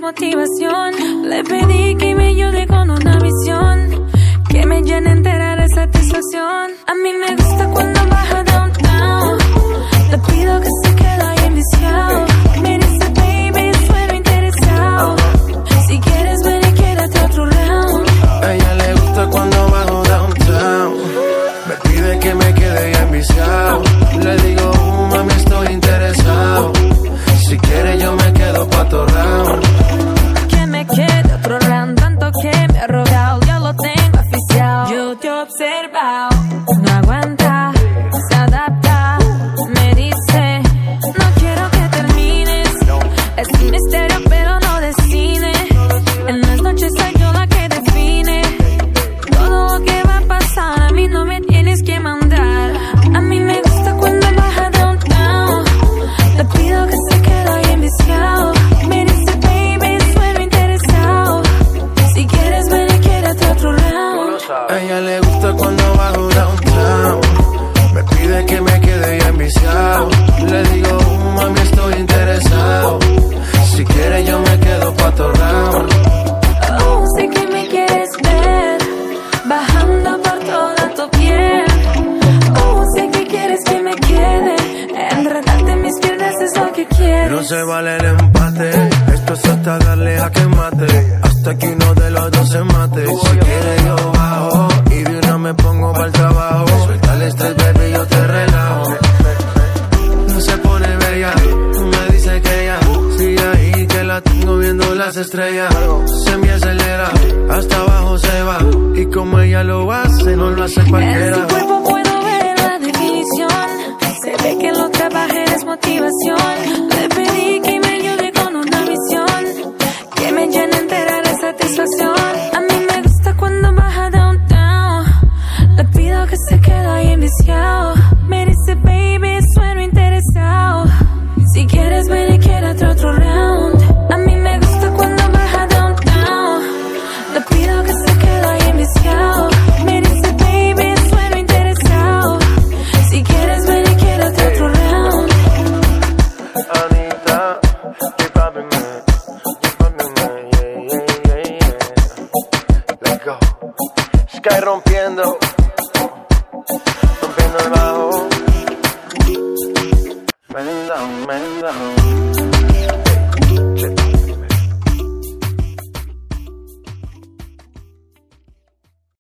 motivación. Le pedí que me ayude con una misión que me llene entera de satisfacción. A mí me gusta cuando baja downtown. Le pido que se quede ahí enviciado. Me dice baby, sueno interesado. Si quieres ven y quédate otro round. A ella le gusta cuando bajo downtown. Me pide que me quede ya enviciado. Le digo, mami, estoy interesado. Si quiere yo me quedo pa' otro round. Que me quede otro round, tanto que me ha rogado. Ya lo tengo oficial. Yo te he observado. No aguanta, se adapta. Me dice, no quiero que termines. Es un misterio pero no de cine. En las noches soy yo la que define todo lo que va a pasar. A mí no me tienes que mandar. A mí me gusta cuando baja downtown. Le pido que se quede ahí enviciado. Me dice baby, sueno interesado. Si quieres ven y quédate otro round. A ella le gusta cuando bajo downtown. Me pide que me quede ya enviciado. Le digo, mami, estoy interesado. Si quiere yo me quedo pa' otro round. Oh, sé que me quieres ver bajando por toda tu piel. Oh, sé que quieres que me quede. Enredarte en mis piernas es lo que quieres. No se vale el empate. Esto es hasta darle a que mate. Hasta que uno de los dos se mate. Si quiere yo bajo y de una me pongo para el trabajo. Suéltale este baby, yo te relajo. No se pone bella, me dice que ya sigue ahí, que la tengo viendo las estrellas. Se me acelera, hasta abajo se va. Y como ella lo hace, no lo hace En cualquiera. tu cuerpo puedo ver la definición. Se ve que lo trabaje es motivación. Le pedí que me ayude con una misión que me llene entera de satisfacción. A mí me gusta cuando baja downtown. Le pido que se quede ahí enviciado. Me dice baby, sueno interesado. Si quieres ven y quédate otro round. A mí me gusta cuando baja downtown. Le pido que se quede ahí enviciado. Me dice baby, sueno interesado. Si quieres ven y quédate otro round. Anita, keep popping me, yeah. Let's go. Sky rompiendo el bajo. Man down, man down.